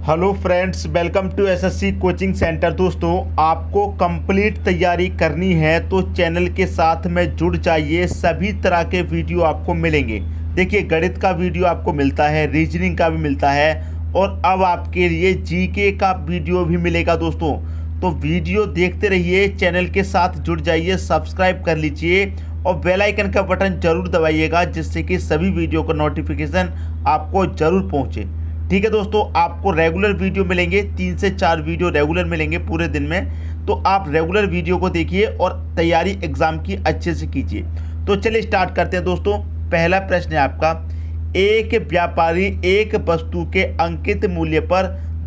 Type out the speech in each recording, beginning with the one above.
Hello friends, welcome to SSC coaching centre. दोस्तों, आपको complete तैयारी करनी है तो चैनल के साथ में जुड़ जाइए। सभी तरह के वीडियो आपको मिलेंगे। देखिए, गणित का वीडियो आपको मिलता है, रीजनिंग का भी मिलता है और अब आपके लिए जीके का वीडियो भी मिलेगा। दोस्तों, तो वीडियो देखते रहिए, चैनल के साथ जुड़ जाइए, सब्सक्राइब कर लीजिए और बेल आइकन का बटन जरूर दबाइएगा, जिससे कि सभी वीडियो का नोटिफिकेशन आपको जरूर पहुँचे। ठीक है दोस्तों, आपको रेगुलर वीडियो मिलेंगे, 3 से 4 वीडियो रेगुलर मिलेंगे पूरे दिन में। तो आप रेगुलर वीडियो को देखिए और तैयारी एग्जाम की अच्छे से कीजिए। तो चलिए स्टार्ट करते हैं दोस्तों। पहला प्रश्न है आपका, एक व्यापारी एक वस्तु के अंकित मूल्य पर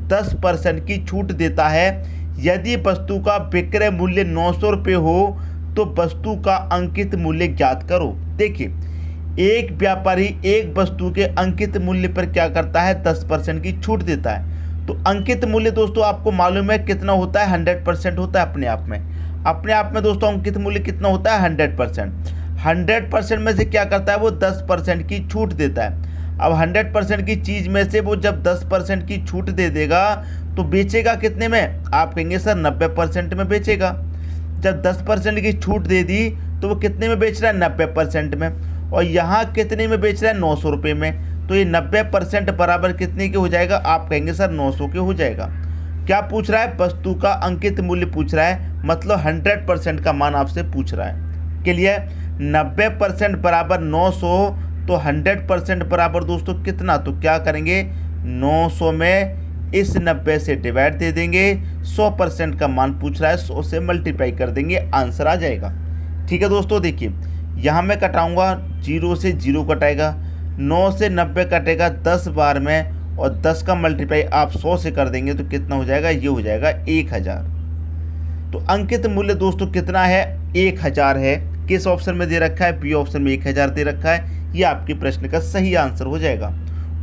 10% की छूट देता है। यदि वस्तु का विक्रय मूल्य 900 रुपये हो तो वस्तु का अंकित मूल्य ज्ञात करो। देखिए, एक व्यापारी एक वस्तु के अंकित मूल्य पर क्या करता है, 10% की छूट देता है। तो अंकित मूल्य दोस्तों आपको मालूम है कितना होता है, 100% होता है। अपने आप में दोस्तों अंकित मूल्य कितना होता है, 100%। 100% में से क्या करता है, वो 10% की छूट देता है। अब 100% की चीज़ में से वो जब 10% की छूट दे देगा तो बेचेगा कितने में, आप कहेंगे सर 90% में बेचेगा। जब 10% की छूट दे दी तो वो कितने में बेच रहा है, 90% में। और यहाँ कितने में बेच रहा है, 900 रुपये में। तो ये 90% बराबर कितने के हो जाएगा, आप कहेंगे सर 900 के हो जाएगा। क्या पूछ रहा है, वस्तु का अंकित मूल्य पूछ रहा है, मतलब 100% का मान आपसे पूछ रहा है। क्लियर, 90% बराबर 900, तो 100% बराबर दोस्तों कितना, तो क्या करेंगे, 900 में इस 90 से डिवाइड दे देंगे। 100% का मान पूछ रहा है, 100 से मल्टीप्लाई कर देंगे, आंसर आ जाएगा। ठीक है दोस्तों, देखिए यहाँ मैं कटाऊंगा, 0 से 0 कटेगा, 9 से 90 कटेगा 10 बार में, और 10 का मल्टीप्लाई आप 100 से कर देंगे तो कितना हो जाएगा, ये हो जाएगा 1000। तो अंकित मूल्य दोस्तों कितना है, 1000 है। किस ऑप्शन में दे रखा है, बी ऑप्शन में 1000 दे रखा है। ये आपके प्रश्न का सही आंसर हो जाएगा।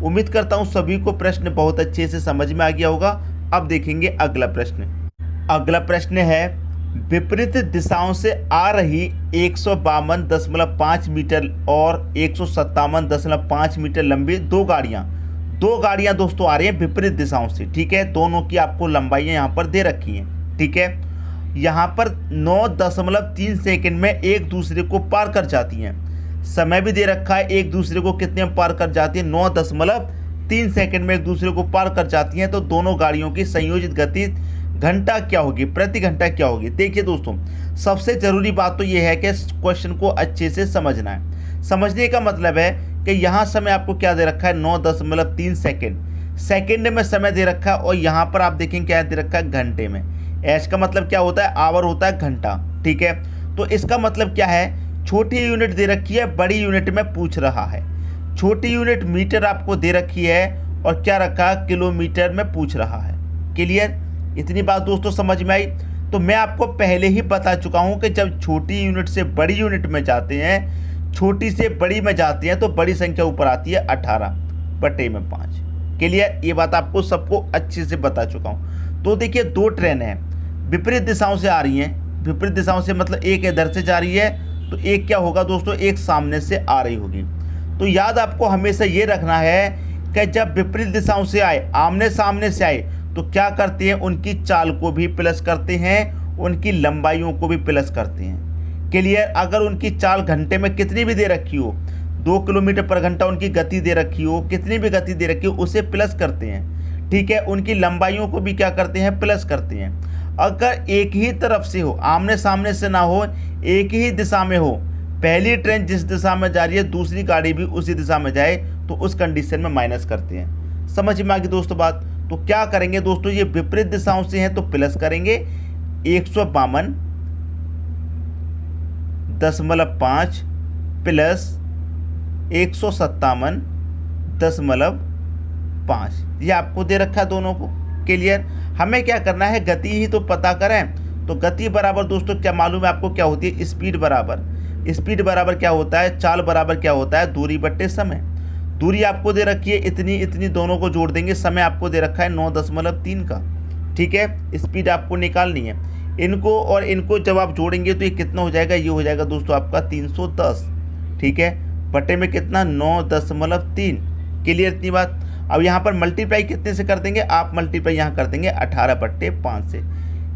उम्मीद करता हूँ सभी को प्रश्न बहुत अच्छे से समझ में आ गया होगा। अब देखेंगे अगला प्रश्न। अगला प्रश्न है, विपरीत दिशाओं से आ रही 152.5 मीटर और 157.5 मीटर लंबी दो गाड़ियां दोस्तों आ रही हैं विपरीत दिशाओं से। ठीक है, दोनों की आपको लंबाइयां यहाँ पर दे रखी हैं। ठीक है, यहाँ पर 9.3 सेकंड में एक दूसरे को पार कर जाती हैं। समय भी दे रखा है, एक दूसरे को कितने में पार कर जाती है, 9.3 सेकंड में एक दूसरे को पार कर जाती हैं। तो दोनों गाड़ियों की संयोजित गति घंटा क्या होगी, प्रति घंटा क्या होगी। देखिए दोस्तों, सबसे जरूरी बात तो यह है कि क्वेश्चन को अच्छे से समझना है। समझने का मतलब है कि यहाँ समय आपको क्या दे रखा है, 9.3 सेकंड में समय दे रखा है, और यहाँ पर आप देखेंगे क्या दे रखा है, घंटे में। एच का मतलब क्या होता है, आवर होता है, घंटा। ठीक है, तो इसका मतलब क्या है, छोटी यूनिट दे रखी है, बड़ी यूनिट में पूछ रहा है। छोटी यूनिट मीटर आपको दे रखी है और क्या रखा, किलोमीटर में पूछ रहा है। क्लियर, इतनी बात दोस्तों समझ में आई। तो मैं आपको पहले ही बता चुका हूं कि जब छोटी यूनिट से बड़ी यूनिट में जाते हैं, छोटी से बड़ी में जाते हैं, तो बड़ी संख्या ऊपर आती है 18/5। क्लियर, ये बात आपको सबको अच्छे से बता चुका हूं। तो देखिए, दो ट्रेन हैं, विपरीत दिशाओं से आ रही हैं। विपरीत दिशाओं से मतलब एक इधर से जा रही है, तो एक क्या होगा दोस्तों, एक सामने से आ रही होगी। तो याद आपको हमेशा ये रखना है कि जब विपरीत दिशाओं से आए, आमने सामने से आए, तो क्या करते हैं, उनकी चाल को भी प्लस करते हैं, उनकी लंबाइयों को भी प्लस करते हैं। क्लियर, अगर उनकी चाल घंटे में कितनी भी दे रखी हो, 2 किलोमीटर पर घंटा उनकी गति दे रखी हो, कितनी भी गति दे रखी हो, उसे प्लस करते हैं। ठीक है, उनकी लंबाइयों को भी क्या करते हैं, प्लस करते हैं। अगर एक ही तरफ से हो, आमने सामने से ना हो, एक ही दिशा में हो, पहली ट्रेन जिस दिशा में जा रही है दूसरी गाड़ी भी उसी दिशा में जाए, तो उस कंडीशन में माइनस करते हैं। समझ में आ गई दोस्तों बात। तो क्या करेंगे दोस्तों, ये विपरीत दिशाओं से हैं तो प्लस करेंगे, 152.5 प्लस 157.5, ये आपको दे रखा है दोनों को। क्लियर, हमें क्या करना है, गति ही तो पता करें। तो गति बराबर दोस्तों क्या मालूम है आपको, क्या होती है, स्पीड बराबर क्या होता है, चाल बराबर क्या होता है, दूरी बट्टे समय। दूरी आपको दे रखी है इतनी, दोनों को जोड़ देंगे, समय आपको दे रखा है 9.3 का। ठीक है, स्पीड आपको निकालनी है। इनको और इनको जब आप जोड़ेंगे तो ये कितना हो जाएगा, ये हो जाएगा दोस्तों आपका 310। ठीक है, बटे में कितना, 9.3। क्लियर इतनी बात। अब यहाँ पर मल्टीप्लाई कितने से कर देंगे, आप मल्टीप्लाई यहाँ कर देंगे 18/5 से।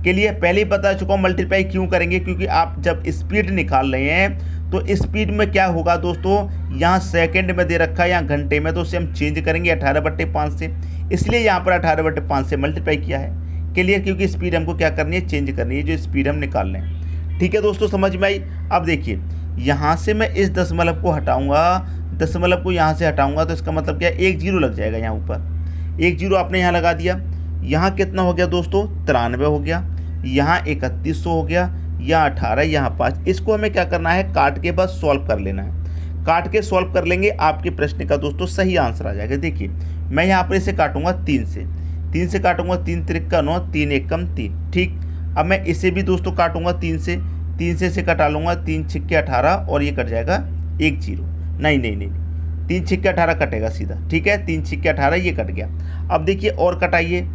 के लिए पहले ही बता चुका हूँ मल्टीप्लाई क्यों करेंगे, क्योंकि आप जब स्पीड निकाल रहे हैं तो स्पीड में क्या होगा दोस्तों, यहाँ सेकंड में दे रखा है, यहाँ घंटे में, तो उसे हम चेंज करेंगे 18/5 से, इसलिए यहाँ पर 18/5 से मल्टीप्लाई किया है। क्लियर, क्योंकि स्पीड हमको क्या करनी है, चेंज करनी है, जो स्पीड हम निकाल रहे हैं। ठीक है दोस्तों, समझ में आई। अब देखिए यहाँ से मैं इस दशमलव को हटाऊंगा, दशमलव को यहाँ से हटाऊंगा, तो इसका मतलब क्या है, 1 0 लग जाएगा यहाँ ऊपर। 1 0 आपने यहाँ लगा दिया। यहाँ कितना हो गया दोस्तों, 93 हो गया। यहाँ 3100 हो गया, यहाँ 18, यहाँ 5। इसको हमें क्या करना है, काट के बस सॉल्व कर लेना है। काट के सॉल्व कर लेंगे, आपके प्रश्न का दोस्तों सही आंसर आ जाएगा। देखिए मैं यहाँ पर इसे काटूंगा 3 से, 3 से काटूंगा, 3 त्रिक 9, 3 एकम 3। ठीक, अब मैं इसे भी दोस्तों काटूंगा 3 से, 3 से इसे कटा लूँगा, 3 छिक्के 18 और ये कट जाएगा 1 0। नहीं नहीं नहीं, 3 छिक्के 18 कटेगा सीधा। ठीक है, 3 छिक्के 18 ये कट गया। अब देखिए और कटाइए,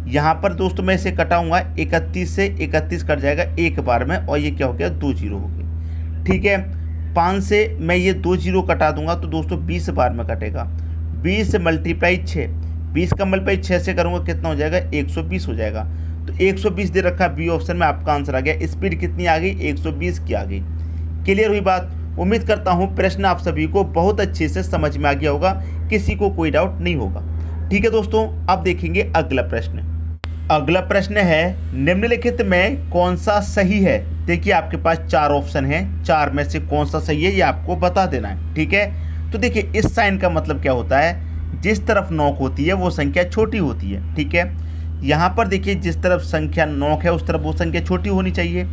यहाँ पर दोस्तों मैं इसे कटाऊंगा 31 से, 31 कट जाएगा एक बार में, और ये क्या हो गया, 2 0 हो गए। ठीक है, 5 से मैं ये 2 0 कटा दूंगा तो दोस्तों 20 बार में कटेगा। 20 मल्टीप्लाई 6, 20 का मल्टीप्लाई 6 से करूँगा, कितना हो जाएगा, 120 हो जाएगा। तो 120 दे रखा बी ऑप्शन में, आपका आंसर आ गया। स्पीड कितनी आ गई, 120 की आ गई। क्लियर हुई बात। उम्मीद करता हूँ प्रश्न आप सभी को बहुत अच्छे से समझ में आ गया होगा, किसी को कोई डाउट नहीं होगा। ठीक है दोस्तों, अब देखेंगे अगला प्रश्न। अगला प्रश्न है, निम्नलिखित में कौन सा सही है। देखिए आपके पास 4 ऑप्शन हैं, 4 में से कौन सा सही है ये आपको बता देना है। ठीक है, तो देखिए इस साइन का मतलब क्या होता है, जिस तरफ नोक होती है वो संख्या छोटी होती है। ठीक है, यहाँ पर देखिए जिस तरफ संख्या नोक है उस तरफ वो संख्या छोटी होनी चाहिए।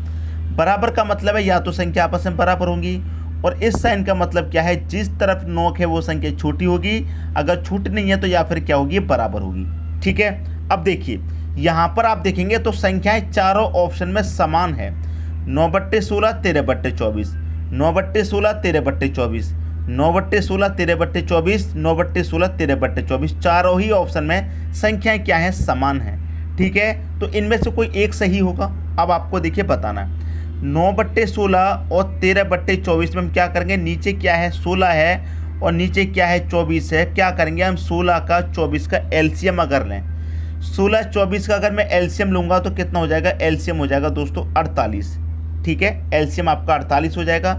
बराबर का मतलब है या तो संख्या आपस में बराबर होंगी, और इस साइन का मतलब क्या है, जिस तरफ नोक है वो संख्या छोटी होगी, अगर छोटी नहीं है तो या फिर क्या होगी, बराबर होगी। ठीक है, अब देखिए यहाँ पर आप देखेंगे तो संख्याएं चारों ऑप्शन में समान है। 9/16, 13/24, 9/16, 13/24, 9/16, 13/24, 9/16, 13/24, चारों ही ऑप्शन में संख्याएं क्या हैं, समान हैं। ठीक है, तो इनमें से कोई एक सही होगा। अब आपको देखिए बताना है, 9/16 और 13/24 में हम क्या करेंगे, नीचे क्या है, 16 है और नीचे क्या है, 24 है। क्या करेंगे हम, 16 का 24 का एलसीएम अगर लें, 16 24 का अगर मैं एलसीएम लूँगा तो कितना हो जाएगा, एलसीएम हो जाएगा दोस्तों 48। ठीक है, एलसीएम आपका 48 हो जाएगा।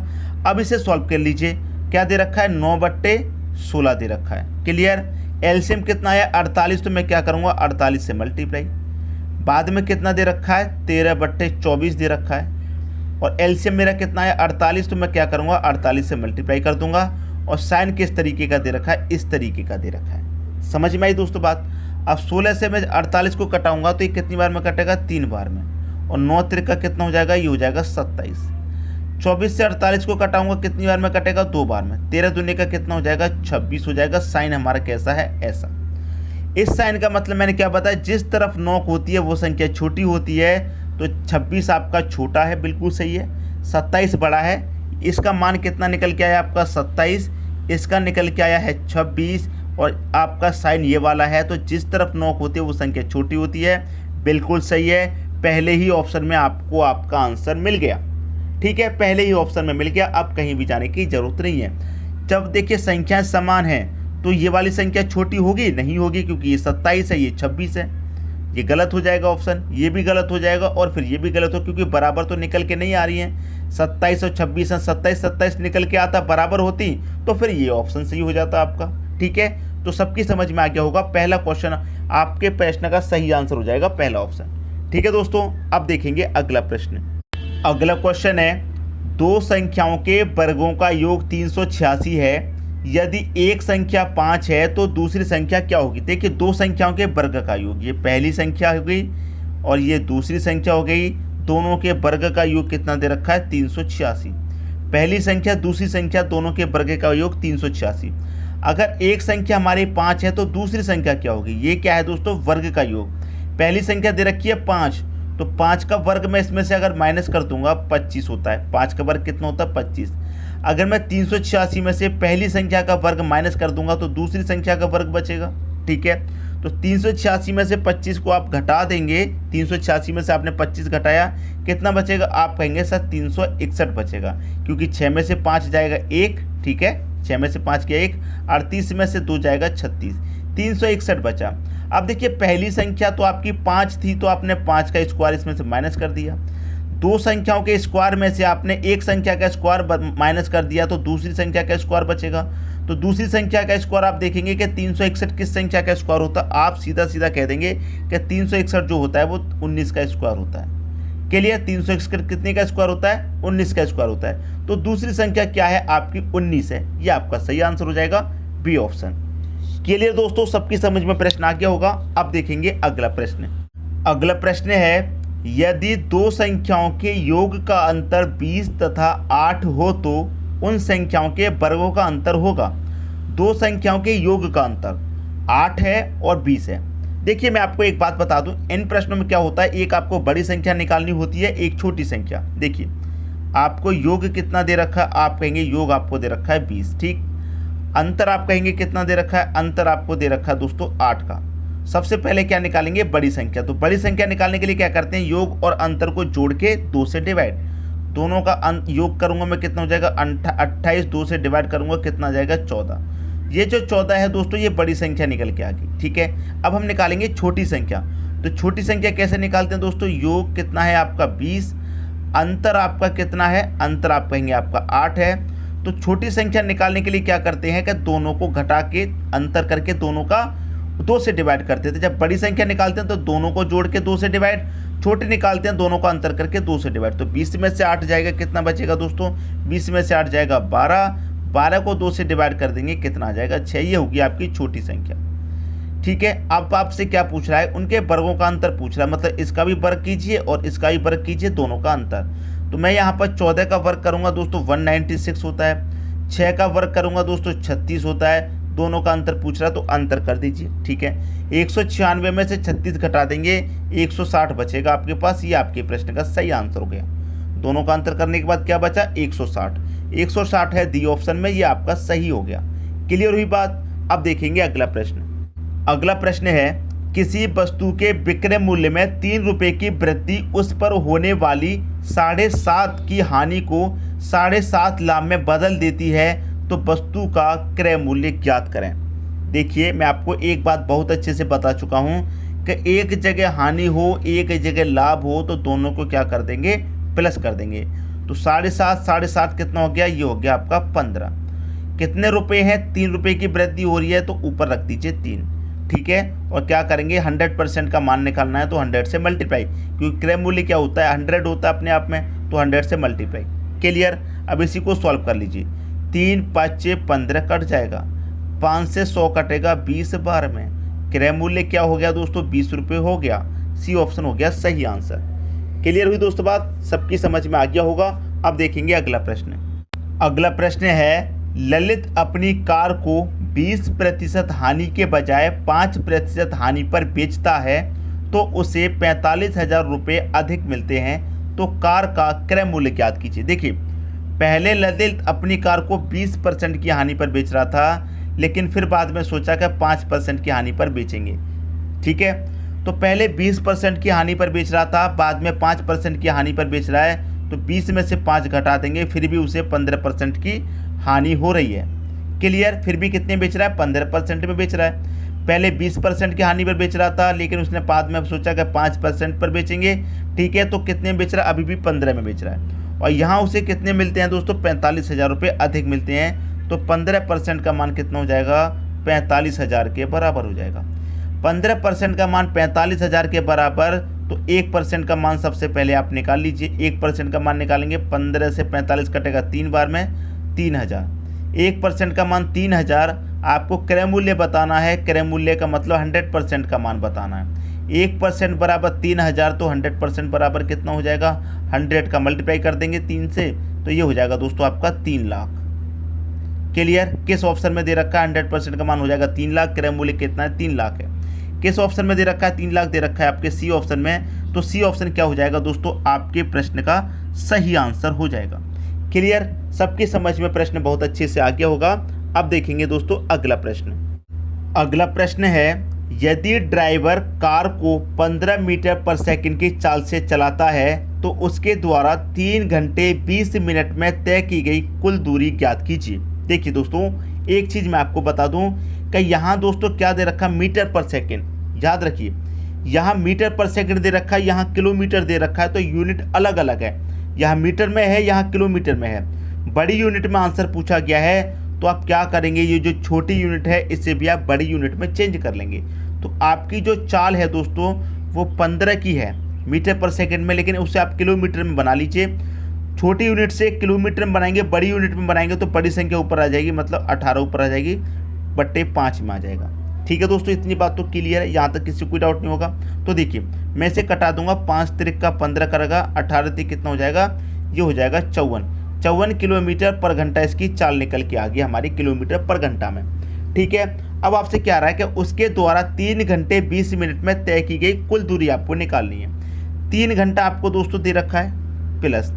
अब इसे सॉल्व कर लीजिए, क्या दे रखा है, 9/16 दे रखा है। क्लियर, एलसीएम कितना है 48, तो मैं क्या करूँगा 48 से मल्टीप्लाई। बाद में कितना दे रखा है, 13/24 दे रखा है, और एलसीएम मेरा कितना है 48, तो मैं क्या करूँगा 48 से मल्टीप्लाई कर दूंगा। और साइन किस तरीके का दे रखा है, इस तरीके का दे रखा है। समझ में आई दोस्तों बात। अब 16 से मैं 48 को कटाऊंगा तो ये कितनी बार में कटेगा, 3 बार में, और 9 त्रिका कितना हो जाएगा, ये हो जाएगा 27। 24 से 48 को कटाऊंगा कितनी बार में कटेगा, 2 बार में, 13 दूनी का कितना हो जाएगा, 26 हो जाएगा। साइन हमारा कैसा है, ऐसा। इस साइन का मतलब मैंने क्या बताया, जिस तरफ नोक होती है वो संख्या छोटी होती है, तो 26 आपका छोटा है, बिल्कुल सही है। 27 बड़ा है, इसका मान कितना निकल के आया आपका 27, इसका निकल के आया है 26, और आपका साइन ये वाला है। तो जिस तरफ नोक होती है वो संख्या छोटी होती है, बिल्कुल सही है। पहले ही ऑप्शन में आपको आपका आंसर मिल गया। ठीक है, पहले ही ऑप्शन में मिल गया, अब कहीं भी जाने की जरूरत नहीं है। जब देखिए संख्याएं समान हैं तो ये वाली संख्या छोटी होगी, नहीं होगी, क्योंकि ये 27 है, ये 26 है। ये गलत हो जाएगा ऑप्शन, ये भी गलत हो जाएगा, और फिर ये भी गलत हो, क्योंकि बराबर तो निकल के नहीं आ रही हैं। 27 और 26 है, 27 निकल के आता, बराबर होती तो फिर ये ऑप्शन सही हो जाता आपका। ठीक है, तो सबकी समझ में आ गया होगा, पहला क्वेश्चन आपके प्रश्न का सही आंसर हो जाएगा, पहला ऑप्शन। ठीक है दोस्तों, अब देखेंगे अगला प्रश्न। अगला क्वेश्चन है, 2 संख्याओं के वर्गों का योग 386 है। यदि एक संख्या 5 है तो दूसरी संख्या क्या होगी। देखिए 2 संख्याओं के वर्ग का योग, ये पहली संख्या हो गई और ये दूसरी संख्या हो गई। दोनों के वर्ग का योग कितना दे रखा है, 386। पहली संख्या दूसरी संख्या दोनों के वर्ग का योग 386। अगर एक संख्या हमारी 5 है तो दूसरी संख्या क्या होगी, ये क्या है दोस्तों, वर्ग का योग। पहली संख्या दे रखी है 5, तो 5 का वर्ग मैं इसमें से अगर माइनस कर दूंगा 25 होता है। 5 का वर्ग कितना होता है, 25। अगर मैं 386 में से पहली संख्या का वर्ग माइनस कर दूंगा तो दूसरी संख्या का वर्ग बचेगा। ठीक है, तो 386 में से 25 को आप घटा देंगे, 386 में से आपने 25 घटाया, कितना बचेगा, आप कहेंगे सर 361 बचेगा, क्योंकि 6 में से 5 जाएगा 1। ठीक है, 6 में से 5 गया 1, 38 में से 2 जाएगा 36, 361 बचा। अब देखिए पहली संख्या तो आपकी 5 थी, तो आपने 5 का स्क्वायर इसमें से माइनस कर दिया। दो संख्याओं के स्क्वायर में से आपने एक संख्या का स्क्वायर माइनस कर दिया, तो दूसरी संख्या का स्क्वायर बचेगा। तो दूसरी संख्या का स्क्वायर आप देखेंगे कि 361 किस संख्या का स्क्वायर होता है, आप सीधा सीधा कह देंगे कि 361 जो होता है वो 19 का स्क्वायर होता है। क्लियर, 361 कितने का स्क्वायर होता है, 19 का स्क्वायर होता है। तो दूसरी संख्या क्या है आपकी, 19 है। ये आपका सही आंसर हो जाएगा बी ऑप्शन। क्लियर दोस्तों, सबकी समझ में प्रश्न आ गया होगा। अब देखेंगे अगला प्रश्न। अगला प्रश्न है, यदि दो संख्याओं के योग का अंतर 20 तथा 8 हो तो उन संख्याओं के वर्गों का अंतर होगा। दो संख्याओं के योग का अंतर 8 है और 20 है। देखिए मैं आपको एक बात बता दूं, इन प्रश्नों में क्या होता है, एक आपको बड़ी संख्या निकालनी होती है, एक छोटी संख्या। देखिए आपको योग कितना दे रखा है, आप कहेंगे योग आपको दे रखा है 20, ठीक। अंतर आप कहेंगे कितना दे रखा है, अंतर आपको दे रखा है दोस्तों 8 का। सबसे पहले क्या निकालेंगे, बड़ी संख्या। तो बड़ी संख्या निकालने के लिए क्या करते हैं, योग और अंतर को जोड़ के 2 से डिवाइड। दोनों का योग करूंगा मैं, कितना हो जाएगा 28, 2 से डिवाइड करूंगा कितना आ जाएगा 14। ये जो 14 है दोस्तों ये बड़ी संख्या निकल के आ गई, ठीक है। अब हम निकालेंगे छोटी संख्या। तो छोटी संख्या कैसे निकालते हैं दोस्तों, योग कितना है आपका 20, अंतर आपका कितना है, अंतर आप कहेंगे आपका 8 है। तो छोटी संख्या निकालने के लिए क्या करते हैं कि दोनों को घटा के अंतर करके दोनों का 2 से डिवाइड करते थे। जब बड़ी संख्या निकालते हैं तो दोनों को जोड़ के 2 से डिवाइड, छोटे निकालते हैं दोनों का अंतर करके 2 से डिवाइड। तो 20 में से 8 जाएगा, कितना बचेगा दोस्तों, 20 में से 8 जाएगा 12, 12 को 2 से डिवाइड कर देंगे कितना आ जाएगा 6। ये होगी आपकी छोटी संख्या, ठीक है। अब आपसे क्या पूछ रहा है, उनके वर्गों का अंतर पूछ रहा है, मतलब इसका भी वर्ग कीजिए और इसका भी वर्ग कीजिए, दोनों का अंतर। तो मैं यहाँ पर 14 का वर्ग करूँगा दोस्तों 196 होता है, 6 का वर्ग करूँगा दोस्तों 36 होता है, दोनों का अंतर पूछ रहा है तो अंतर कर दीजिए, ठीक है। 196 में से 36 घटा देंगे 160 बचेगा आपके पास। ये आपके प्रश्न का सही आंसर हो गया। दोनों का अंतर करने के बाद क्या बचा 160, 160 है डी ऑप्शन में, ये आपका सही हो गया। क्लियर हुई बात। अब देखेंगे अगला प्रश्न। अगला प्रश्न है, किसी वस्तु के विक्रय मूल्य में 3 रुपये की वृद्धि उस पर होने वाली 7.5 की हानि को 7.5 लाभ में बदल देती है, तो वस्तु का क्रय मूल्य ज्ञात करें। देखिए मैं आपको एक बात बहुत अच्छे से बता चुका हूं कि एक जगह हानि हो एक जगह लाभ हो तो दोनों को क्या कर देंगे, प्लस कर देंगे। तो 7.5 कितना हो गया, ये हो गया आपका 15। कितने रुपए हैं, 3 रुपये की वृद्धि हो रही है तो ऊपर रख दीजिए 3, ठीक है। और क्या करेंगे 100% का मान निकालना है तो 100 से मल्टीप्लाई, क्योंकि क्रय मूल्य क्या होता है 100 होता है अपने आप में, तो 100 से मल्टीप्लाई। क्लियर। अब इसी को सॉल्व कर लीजिए। 3 5 15 कट जाएगा, 5 से 100 कटेगा 20 बार में। क्रय मूल्य क्या हो गया दोस्तों 20 रुपये हो गया। सी ऑप्शन हो गया सही आंसर। क्लियर हुई दोस्तों बात, सबकी समझ में आ गया होगा। अब देखेंगे अगला प्रश्न। अगला प्रश्न है, ललित अपनी कार को 20% हानि के बजाय 5% हानि पर बेचता है तो उसे 45,000 रुपये अधिक मिलते हैं, तो कार का क्रय मूल्य ज्ञात कीजिए। देखिए पहले ललित अपनी कार को 20% की हानि पर बेच रहा था, लेकिन फिर बाद में सोचा कि 5% की हानि पर बेचेंगे, ठीक है। तो पहले 20% की हानि पर बेच रहा था, बाद में 5% की हानि पर बेच रहा है, तो 20 में से 5 घटा देंगे, फिर भी उसे 15% की हानि हो रही है। क्लियर। फिर भी कितने बेच रहा है 15% में बेच रहा है। पहले 20% की हानि पर बेच रहा था, लेकिन उसने बाद में अब सोचा कि 5% पर बेचेंगे, ठीक है। तो कितने में बेच रहा है, अभी भी 15 में बेच रहा है। और यहाँ उसे कितने मिलते हैं दोस्तों 45,000 रुपये अधिक मिलते हैं, तो 15% का मान कितना हो जाएगा 45,000 के बराबर हो जाएगा। 15% का मान 45,000 के बराबर, तो 1% का मान सबसे पहले आप निकाल लीजिए। 1% का मान निकालेंगे, 15 से 45 कटेगा 3 बार में 3,000। 1% का मान 3,000। आपको क्रय मूल्य बताना है, क्रय मूल्य का मतलब 100% का मान बताना है। 1% बराबर 3,000, तो 100% बराबर कितना हो जाएगा 100 का मल्टीप्लाई कर देंगे 3 से, तो ये हो जाएगा दोस्तों आपका 3 लाख। क्लियर। किस ऑप्शन में दे रखा है 100% का मान हो जाएगा 3 लाख, क्रय मूल्य कितना है 3 लाख है। किस ऑप्शन में दे रखा है 3 लाख दे रखा है आपके सी ऑप्शन में, तो सी ऑप्शन क्या हो जाएगा दोस्तों आपके प्रश्न का सही आंसर हो जाएगा। क्लियर। सबकी समझ में प्रश्न बहुत अच्छे से आ गया होगा। अब देखेंगे दोस्तों अगला प्रश्न। अगला प्रश्न है, यदि ड्राइवर कार को 15 मीटर पर सेकंड की चाल से चलाता है तो उसके द्वारा 3 घंटे 20 मिनट में तय की गई कुल दूरी ज्ञात कीजिए। देखिए दोस्तों एक चीज़ मैं आपको बता दूं कि यहाँ दोस्तों क्या दे रखा, मीटर पर सेकंड। याद रखिए, यहाँ मीटर पर सेकंड दे रखा है, यहाँ किलोमीटर दे रखा है, तो यूनिट अलग अलग है। यहाँ मीटर में है, यहाँ किलोमीटर में है। बड़ी यूनिट में आंसर पूछा गया है तो आप क्या करेंगे, ये जो छोटी यूनिट है इसे भी आप बड़ी यूनिट में चेंज कर लेंगे। तो आपकी जो चाल है दोस्तों वो 15 की है मीटर पर सेकंड में, लेकिन उसे आप किलोमीटर में बना लीजिए। छोटी यूनिट से किलोमीटर में बनाएंगे, बड़ी यूनिट में बनाएंगे तो बड़ी संख्या ऊपर आ जाएगी, मतलब 18 ऊपर आ जाएगी, बट्टे 5 में आ जाएगा। ठीक है दोस्तों, इतनी बात तो क्लियर है, यहाँ तक किसी कोई डाउट नहीं होगा। तो देखिए मैं इसे कटा दूंगा, 5 तिरिक का 15 करेगा, 18 तिरिक कितना हो जाएगा, ये हो जाएगा 54 किलोमीटर पर घंटा इसकी चाल निकल के आ गई हमारी किलोमीटर पर घंटा में। ठीक है, अब आपसे क्या रहा है कि उसके द्वारा 3 घंटे 20 मिनट में तय की गई कुल दूरी आपको निकालनी है। 3 घंटा आपको दोस्तों दे रखा है, प्लस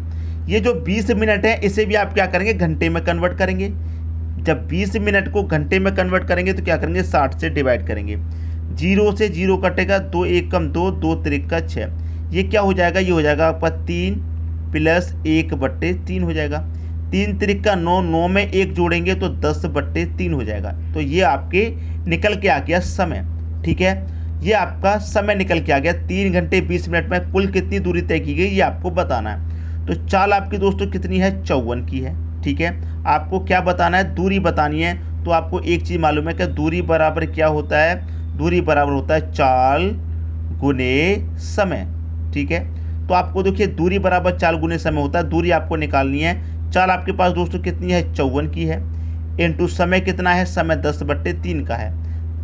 ये जो 20 मिनट है इसे भी आप क्या करेंगे, घंटे में कन्वर्ट करेंगे। जब 20 मिनट को घंटे में कन्वर्ट करेंगे तो क्या करेंगे, 60 से डिवाइड करेंगे। 0 से 0 कटेगा, 2 1 कम 2, 2 तिरिक का 6। ये क्या हो जाएगा, ये हो जाएगा आपका 3 प्लस 1/3 हो जाएगा। 3 तिरिक का 9, 9 में 1 जोड़ेंगे तो 10/3 हो जाएगा। तो ये आपके निकल के आ गया समय। ठीक है, ये आपका समय निकल के आ गया। 3 घंटे 20 मिनट में कुल कितनी दूरी तय की गई ये आपको बताना है। तो चाल आपकी दोस्तों कितनी है, 54 की है। ठीक है, आपको क्या बताना है, दूरी बतानी है। तो आपको एक चीज़ मालूम है कि दूरी बराबर क्या होता है, दूरी बराबर होता है चाल गुने समय। ठीक है, तो आपको देखिए दूरी बराबर चाल गुने समय होता है। दूरी आपको निकालनी है। चाल आपके पास दोस्तों कितनी है, 54 की है, इनटू समय कितना है, समय 10/3 का है,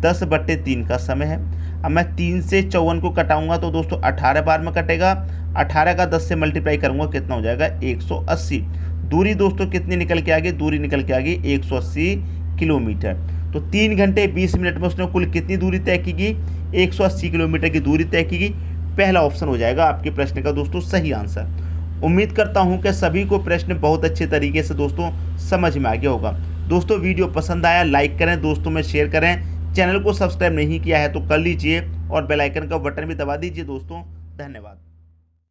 10/3 का समय है। अब मैं 3 से 54 को कटाऊंगा तो दोस्तों 18 बार में कटेगा। 18 का 10 से मल्टीप्लाई करूंगा कितना हो जाएगा, 180। दूरी दोस्तों कितनी निकल के आ गई, दूरी निकल के आ गई 180 किलोमीटर। तो 3 घंटे 20 मिनट में उसने कुल कितनी दूरी तय की गई, 180 किलोमीटर की दूरी तय की गई। पहला ऑप्शन हो जाएगा आपके प्रश्न का दोस्तों सही आंसर। उम्मीद करता हूं कि सभी को प्रश्न बहुत अच्छे तरीके से दोस्तों समझ में आ गया होगा। दोस्तों वीडियो पसंद आया लाइक करें, दोस्तों में शेयर करें, चैनल को सब्सक्राइब नहीं किया है तो कर लीजिए और बेल आइकन का बटन भी दबा दीजिए दोस्तों। धन्यवाद।